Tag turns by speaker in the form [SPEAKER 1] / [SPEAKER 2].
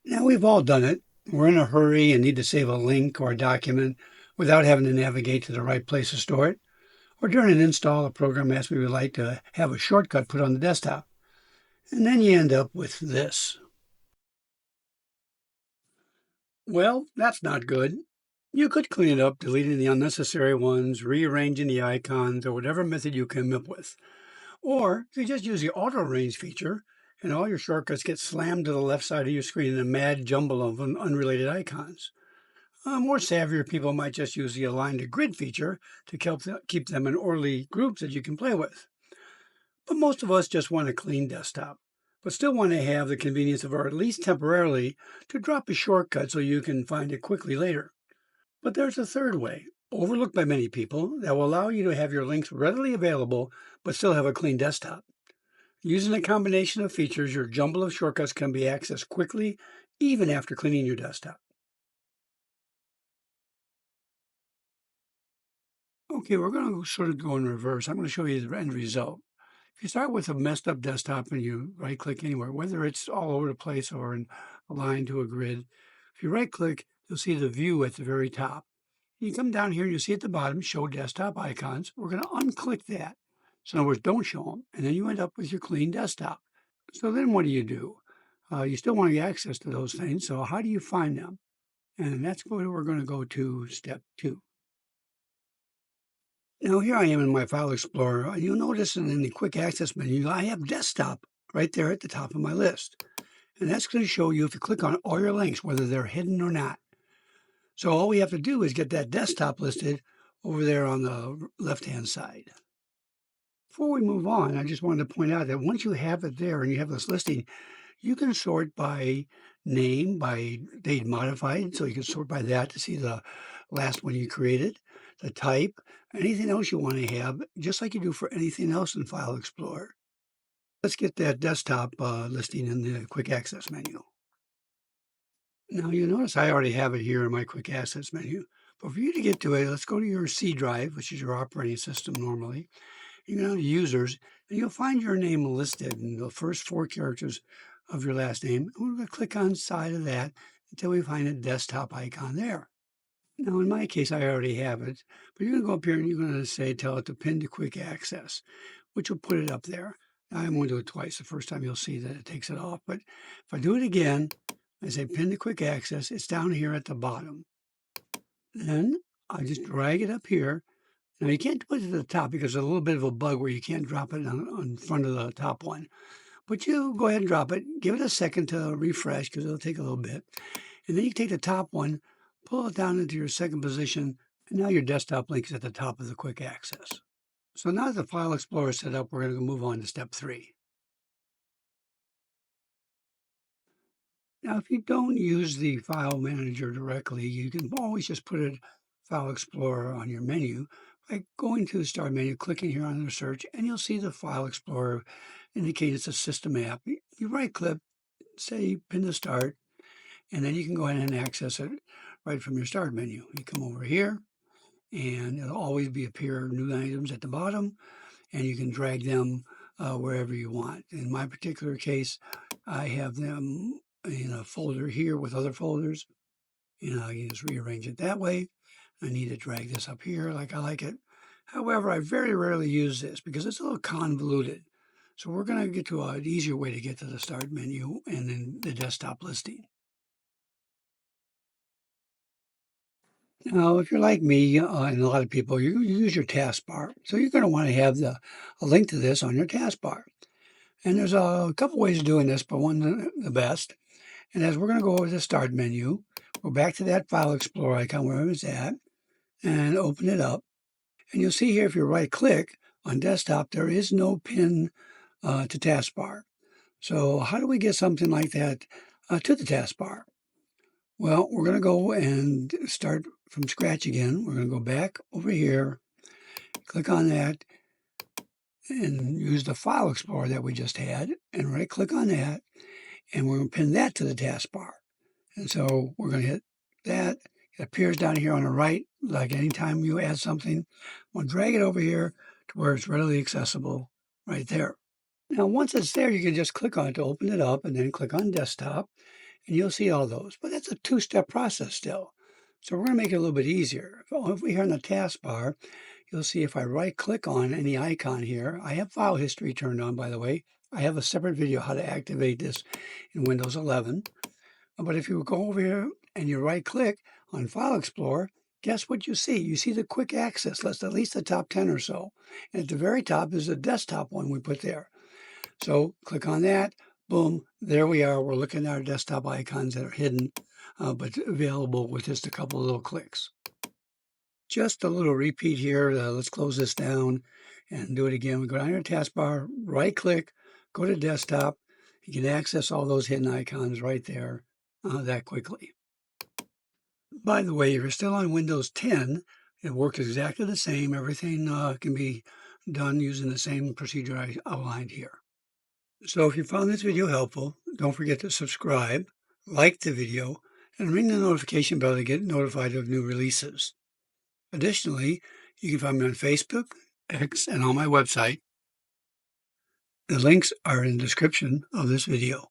[SPEAKER 1] Now, we've all done it. We're in a hurry and need to save a link or a document without having to navigate to the right place to store it. Or during an install, a program asks we would like to have a shortcut put on the desktop. And then you end up with this. Well, that's not good. You could clean it up, deleting the unnecessary ones, rearranging the icons, or whatever method you come up with. Or you just use the auto arrange feature and all your shortcuts get slammed to the left side of your screen in a mad jumble of unrelated icons. More savvier people might just use the align to grid feature to keep them in orderly groups that you can play with. But most of us just want a clean desktop, but still want to have the convenience of, or at least temporarily, to drop a shortcut so you can find it quickly later. But there's a third way, overlooked by many people, that will allow you to have your links readily available but still have a clean desktop. Using a combination of features, your jumble of shortcuts can be accessed quickly, even after cleaning your desktop. Okay, we're going to sort of go in reverse. I'm going to show you the end result. If you start with a messed up desktop and you right click anywhere, whether it's all over the place or in a line to a grid, if you right click, you'll see the view at the very top. You come down here and you see at the bottom, show desktop icons. We're going to unclick that. So in other words, don't show them. And then you end up with your clean desktop. So then what do? You still want to get access to those things. So how do you find them? And that's where we're going to go to step 2. Now here I am in my file explorer. You'll notice in the quick access menu, I have desktop right there at the top of my list. And that's going to show you if you click on all your links, whether they're hidden or not. So all we have to do is get that desktop listed over there on the left-hand side. Before we move on, I just wanted to point out that once you have it there and you have this listing, you can sort by name, by date modified. So you can sort by that to see the last one you created, the type, anything else you want to have, just like you do for anything else in File Explorer. Let's get that desktop listing in the quick access menu. Now you notice I already have it here in my quick access menu. But for you to get to it, let's go to your C drive, which is your operating system normally. You go to users, and you'll find your name listed in the first 4 characters of your last name. And we're going to click on side of that until we find a desktop icon there. Now, in my case, I already have it, but you're going to go up here and you're going to say, tell it to pin to quick access, which will put it up there. Now, I'm going to do it twice. The first time you'll see that it takes it off, but if I do it again, I say pin to quick access, it's down here at the bottom. Then I just drag it up here. Now you can't put it at the top because there's a little bit of a bug where you can't drop it on front of the top one. But you go ahead and drop it. Give it a second to refresh because it'll take a little bit. And then you take the top one, pull it down into your second position, and now your desktop link is at the top of the quick access. So now that the File Explorer is set up, we're going to move on to step 3. Now, if you don't use the File Manager directly, you can always just put a File Explorer on your menu by going to the Start menu, clicking here on the search, and you'll see the File Explorer indicate it's a system app. You right-click, say Pin to Start, and then you can go ahead and access it right from your Start menu. You come over here, and it'll always appear new items at the bottom, and you can drag them wherever you want. In my particular case, I have them in a folder here with other folders. You just rearrange it that way. I need to drag this up here like I like it. However, I very rarely use this because it's a little convoluted. So we're going to get to an easier way to get to the Start menu and then the desktop listing. Now, if you're like me and a lot of people, you use your taskbar. So you're going to want to have a link to this on your taskbar. And there's a couple ways of doing this, but one the best. And as we're going to go over to the Start menu, go back to that File Explorer icon wherever it's at, and open it up. And you'll see here, if you right-click on desktop, there is no pin to taskbar. So how do we get something like that to the taskbar? Well, we're going to go and start from scratch again. We're going to go back over here, click on that, and use the File Explorer that we just had, and right-click on that, and we're going to pin that to the taskbar. And so we're going to hit that. It appears down here on the right, like anytime you add something. We'll drag it over here to where it's readily accessible right there. Now, once it's there, you can just click on it to open it up and then click on Desktop. and you'll see all those. But that's a two-step process still. So we're going to make it a little bit easier. Over here on the taskbar, you'll see if I right-click on any icon here, I have file history turned on, by the way. I have a separate video how to activate this in Windows 11. But if you go over here and you right-click on File Explorer, guess what you see? You see the quick access list, at least the top 10 or so. And at the very top is the desktop one we put there. So click on that. Boom, there we are. We're looking at our desktop icons that are hidden, but available with just a couple of little clicks. Just a little repeat here. Let's close this down and do it again. We go down your taskbar, right click, go to desktop. You can access all those hidden icons right there that quickly. By the way, if you're still on Windows 10, it works exactly the same. Everything can be done using the same procedure I outlined here. So if you found this video helpful, don't forget to subscribe, like the video, and ring the notification bell to get notified of new releases. Additionally, you can find me on Facebook, X, and on my website. The links are in the description of this video.